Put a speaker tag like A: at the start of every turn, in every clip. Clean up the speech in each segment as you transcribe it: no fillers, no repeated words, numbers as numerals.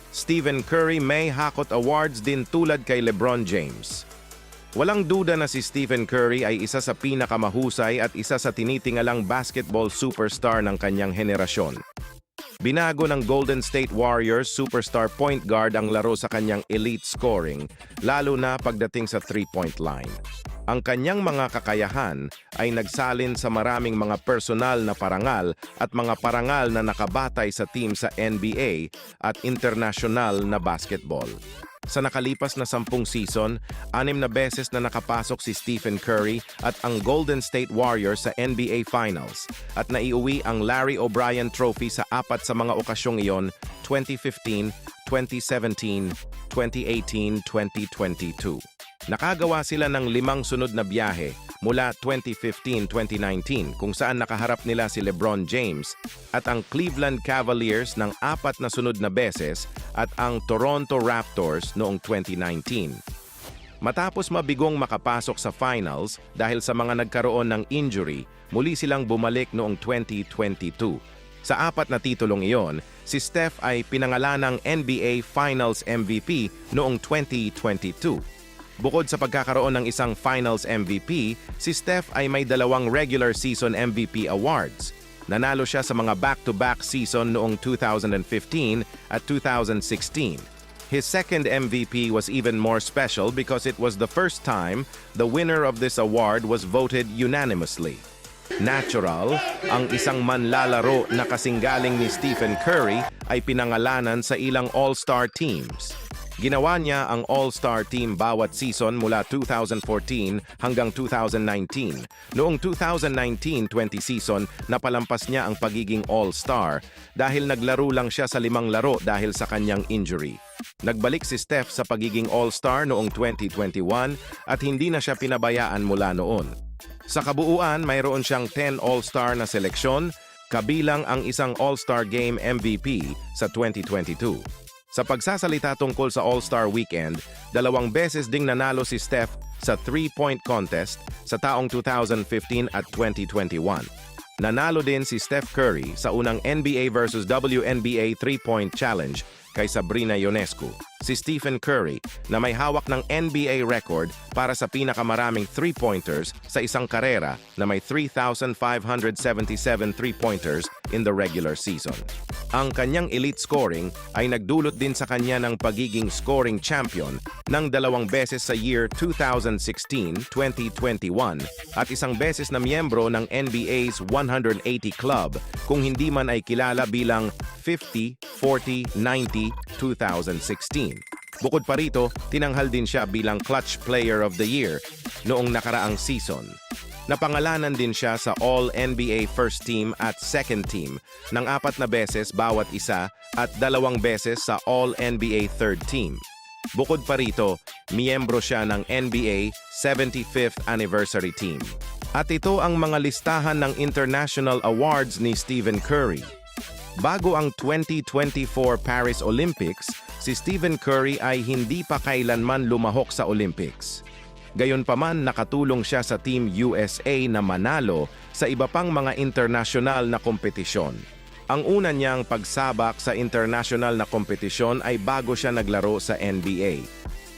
A: Stephen Curry may hakot awards din tulad kay LeBron James. Walang duda na si Stephen Curry ay isa sa pinakamahusay at isa sa tinitingalang basketball superstar ng kanyang henerasyon. Binago ng Golden State Warriors superstar point guard ang laro sa kanyang elite scoring, lalo na pagdating sa three-point line. Ang kanyang mga kakayahan ay nagsalin sa maraming mga personal na parangal at mga parangal na nakabatay sa team sa NBA at international na basketball. Sa nakalipas na 10 season, 6 na beses na nakapasok si Stephen Curry at ang Golden State Warriors sa NBA Finals at naiuwi ang Larry O'Brien Trophy sa 4 sa mga okasyong iyon, 2015, 2017, 2018, 2022. Nakagawa sila ng 5 sunod na biyahe mula 2015-2019 kung saan nakaharap nila si LeBron James at ang Cleveland Cavaliers ng 4 na sunod na beses at ang Toronto Raptors noong 2019. Matapos mabigong makapasok sa finals dahil sa mga nagkaroon ng injury, muli silang bumalik noong 2022. Sa 4 na titulong iyon, si Steph ay pinangalanang NBA Finals MVP noong 2022. Bukod sa pagkakaroon ng isang Finals MVP, si Steph ay may 2 regular season MVP awards. Nanalo siya sa mga back-to-back season noong 2015 at 2016. His second MVP was even more special because it was the first time the winner of this award was voted unanimously. Natural, ang isang manlalaro na kasinggaling ni Stephen Curry ay pinangalanan sa ilang All-Star teams. Ginawa niya ang All-Star team bawat season mula 2014 hanggang 2019. Noong 2019-20 season, napalampas niya ang pagiging All-Star dahil naglaro lang siya sa 5 laro dahil sa kanyang injury. Nagbalik si Steph sa pagiging All-Star noong 2021 at hindi na siya pinabayaan mula noon. Sa kabuuan, mayroon siyang 10 All-Star na seleksyon, kabilang ang isang All-Star Game MVP sa 2022. Sa pagsasalita tungkol sa All-Star Weekend, 2 beses ding nanalo si Steph sa 3-point contest sa taong 2015 at 2021. Nanalo din si Steph Curry sa unang NBA versus WNBA 3-point challenge kay Sabrina Ionescu. Si Stephen Curry na may hawak ng NBA record para sa pinakamaraming 3-pointers sa isang karera na may 3,577 3-pointers in the regular season. Ang kanyang elite scoring ay nagdulot din sa kanya ng pagiging scoring champion ng 2 beses sa year 2016-2021 at isang beses na miyembro ng NBA's 180 Club kung hindi man ay kilala bilang 50, 40, 90, 2016. Bukod pa rito, tinanghal din siya bilang Clutch Player of the Year noong nakaraang season. Napangalanan din siya sa All-NBA First Team at Second Team ng 4 na beses bawat isa at 2 beses sa All-NBA Third Team. Bukod pa rito, miyembro siya ng NBA 75th Anniversary Team. At ito ang mga listahan ng international awards ni Stephen Curry. Bago ang 2024 Paris Olympics, si Stephen Curry ay hindi pa kailanman lumahok sa Olympics. Gayunpaman, nakatulong siya sa Team USA na manalo sa iba pang mga internasyonal na kompetisyon. Ang una niyang pagsabak sa international na kompetisyon ay bago siya naglaro sa NBA.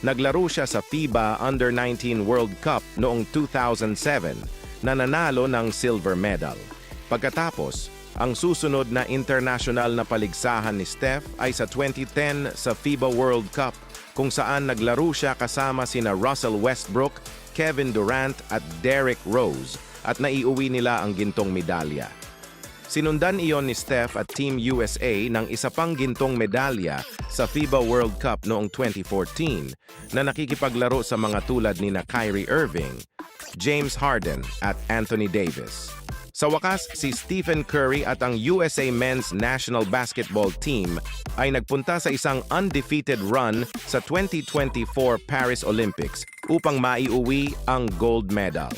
A: Naglaro siya sa FIBA Under-19 World Cup noong 2007 na nanalo ng silver medal. Pagkatapos, ang susunod na international na paligsahan ni Steph ay sa 2010 sa FIBA World Cup kung saan naglaro siya kasama sina Russell Westbrook, Kevin Durant at Derrick Rose at naiuwi nila ang gintong medalya. Sinundan iyon ni Steph at Team USA ng isa pang gintong medalya sa FIBA World Cup noong 2014 na nakikipaglaro sa mga tulad ni Kyrie Irving, James Harden at Anthony Davis. Sa wakas, si Stephen Curry at ang USA Men's National Basketball Team ay nagpunta sa isang undefeated run sa 2024 Paris Olympics upang maiuwi ang gold medal.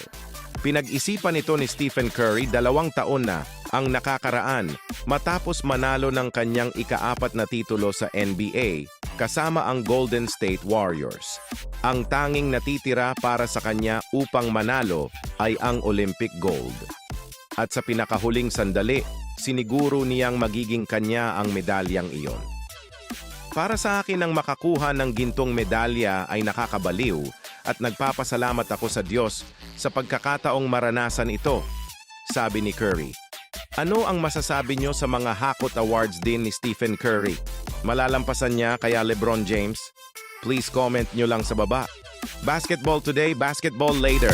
A: Pinag-isipan ito ni Stephen Curry 2 taon na ang nakakaraan matapos manalo ng kanyang ika-4 na titulo sa NBA kasama ang Golden State Warriors. Ang tanging natitira para sa kanya upang manalo ay ang Olympic gold. At sa pinakahuling sandali, siniguro niyang magiging kanya ang medalyang iyon. Para sa akin ang makakuha ng gintong medalya ay nakakabaliw at nagpapasalamat ako sa Diyos sa pagkakataong maranasan ito, sabi ni Curry. Ano ang masasabi nyo sa mga Hakot Awards din ni Stephen Curry? Malalampasan niya kaya LeBron James? Please comment nyo lang sa baba. Basketball today, basketball later.